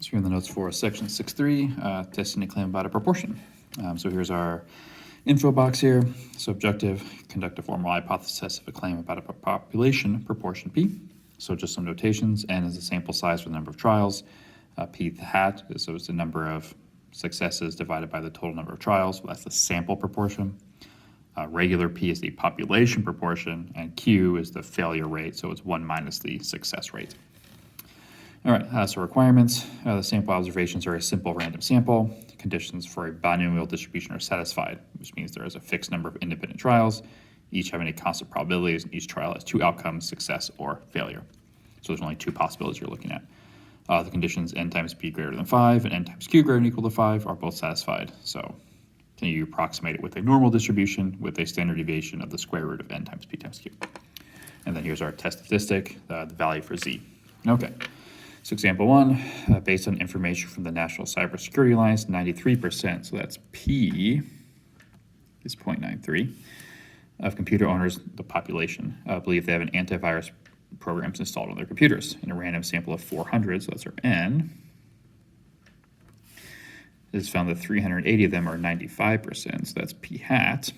So here are the notes for section 6.3, testing a claim about a proportion. So here's our info box here. So objective, conduct a formal hypothesis test of a claim about a population proportion P. So just some notations. N is the sample size for the number of trials. P the hat, so it's the number of successes divided by the total number of trials. So that's the sample proportion. Regular P is the population proportion, and Q is the failure rate. So it's 1 minus the success rate. All right, so requirements. The sample observations are a simple random sample. Conditions for a binomial distribution are satisfied, which means there is a fixed number of independent trials, each having a constant probabilities, and each trial has 2 outcomes, success or failure. So there's only 2 possibilities you're looking at. The conditions n times p greater than 5 and n times q greater than or equal to 5 are both satisfied. So can you approximate it with a normal distribution with a standard deviation of the square root of n times p times q? And then here's our test statistic, the value for z. Okay. So example 1, based on information from the National Cybersecurity Alliance, 93%, so that's P is 0.93, of computer owners, the population, believe they have an antivirus programs installed on their computers. In a random sample of 400, so that's our N, it is found that 380 of them are 95%, so that's P hat,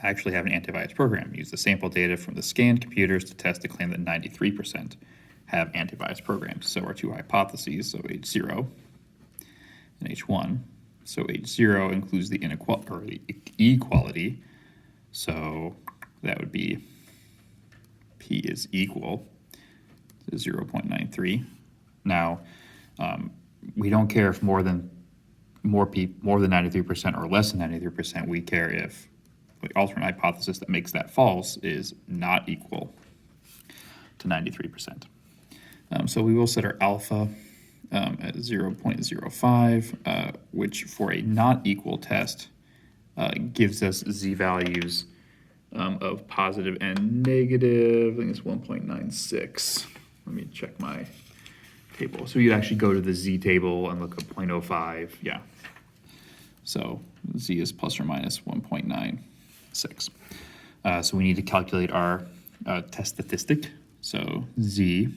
actually have an antivirus program. Use the sample data from the scanned computers to test the claim that 93% have antivirus programs. So our 2 hypotheses, so H0 and H1. So H0 includes the inequality or the equality. So that would be P is equal to 0.93. Now, we don't care if more than 93% or less than 93%. We care if the alternate hypothesis that makes that false is not equal to 93%. So we will set our alpha at 0.05, which for a not equal test gives us z-values of positive and negative. I think it's 1.96. Let me check my table. So you'd actually go to the z table and look at 0.05. Yeah. So z is plus or minus 1.96. So we need to calculate our test statistic. So z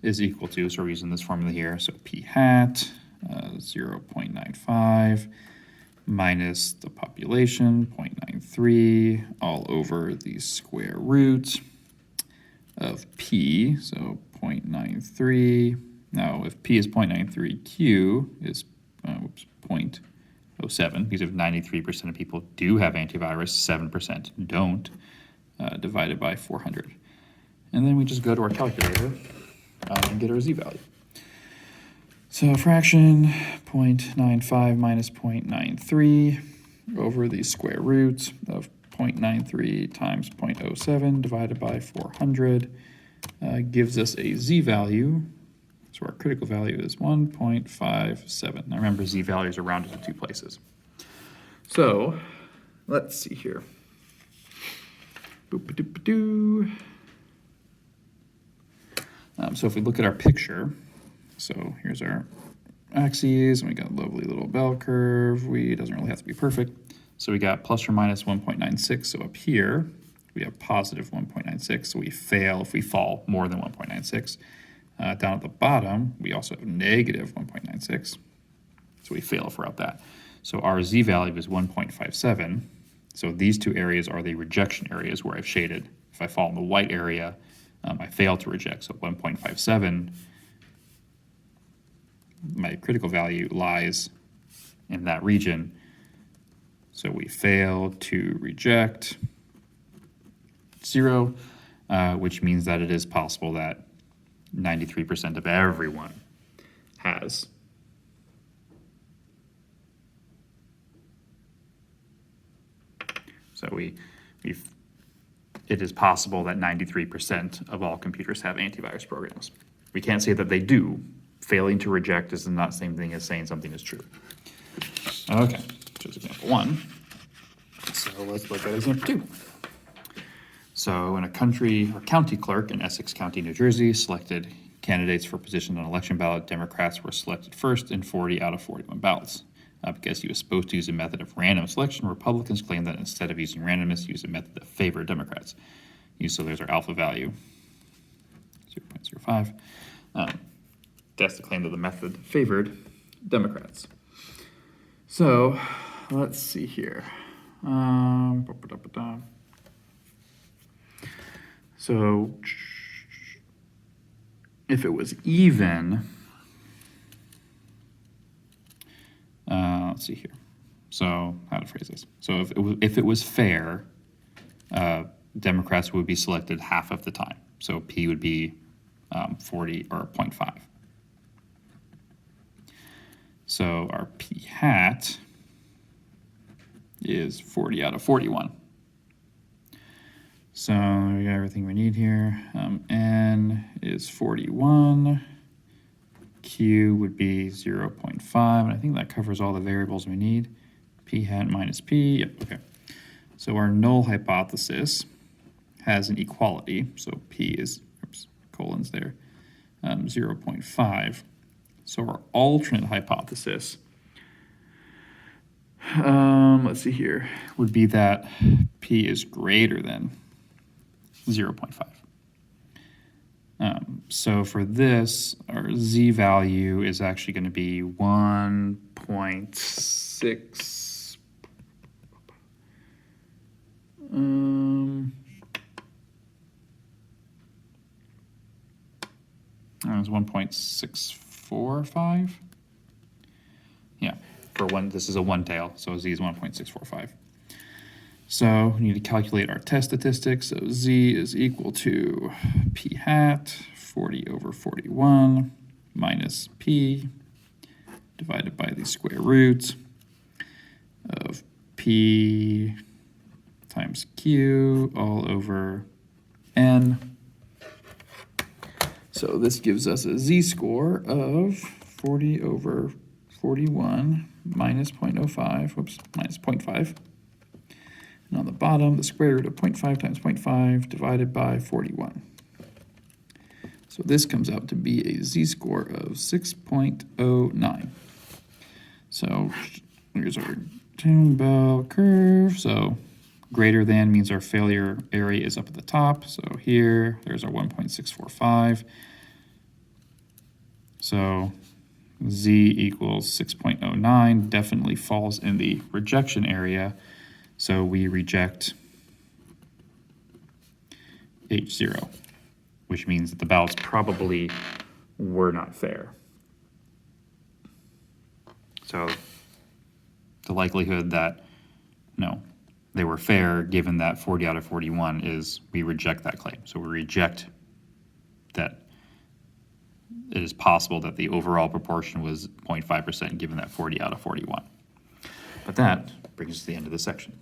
is equal to, so we're using this formula here, so p hat 0.95 minus the population 0.93 all over the square root of p, so 0.93. Now if p is 0.93, q is 0.07, because if 93% of people do have antivirus, 7% don't, divided by 400. And then we just go to our calculator and get our z-value. So fraction 0.95 minus 0.93 over the square root of 0.93 times 0.07 divided by 400 gives us a z-value. So our critical value is 1.57. Now remember, z-values are rounded to 2 places. So let's see here. Boop-a-doop-a-doo. So if we look at our picture, so here's our axes, and we got a lovely little bell curve. It doesn't really have to be perfect. So we got plus or minus 1.96. So up here, we have positive 1.96. So we fail if we fall more than 1.96. Down at the bottom, we also have negative 1.96. So we fail if we're up that. So our z-value is 1.57. So these 2 areas are the rejection areas where I've shaded. If I fall in the white area, I fail to reject. So 1.57, my critical value lies in that region. So we fail to reject 0, which means that it is possible that 93% of everyone has. So it is possible that 93% of all computers have antivirus programs. We can't say that they do. Failing to reject is not the same thing as saying something is true. Okay, here's example 1. So let's look at example 2. So when a country or county clerk in Essex County, New Jersey, selected candidates for position on an election ballot, Democrats were selected first in 40 out of 41 ballots. Because he was supposed to use a method of random selection, Republicans claimed that instead of using randomness, use a method that favored Democrats. So there's our alpha value, 0.05. 5. Test the claim that the method favored Democrats. So let's see here. So if it was even, let's see here. So how to phrase this? So if it was fair, Democrats would be selected half of the time. So P would be 40 or 0.5. So our P hat is 40 out of 41. So we got everything we need here. N is 41. Q would be 0.5, and I think that covers all the variables we need. P hat minus P, yep, okay. So our null hypothesis has an equality, so P is, oops, colons there, 0.5. So our alternate hypothesis, let's see here, would be that P is greater than 0.5. So for this, our Z value is actually going to be 1.6. It's 1.645. Yeah, for one, this is a one tail, so Z is 1.645. So we need to calculate our test statistics. So Z is equal to P hat 40 over 41 minus P divided by the square root of P times Q all over N. So this gives us a Z-score of 40 over 41 minus 0.05, whoops, minus 0.5. And on the bottom, the square root of 0.5 times 0.5 divided by 41. So this comes out to be a Z-score of 6.09. So here's our bell curve. So greater than means our failure area is up at the top. So here, there's our 1.645. So Z equals 6.09 definitely falls in the rejection area. So we reject H0, which means that the ballots probably were not fair. So the likelihood that, no, they were fair given that 40 out of 41 is we reject that claim. So we reject that it is possible that the overall proportion was 0.5% given that 40 out of 41. But that brings us to the end of this section.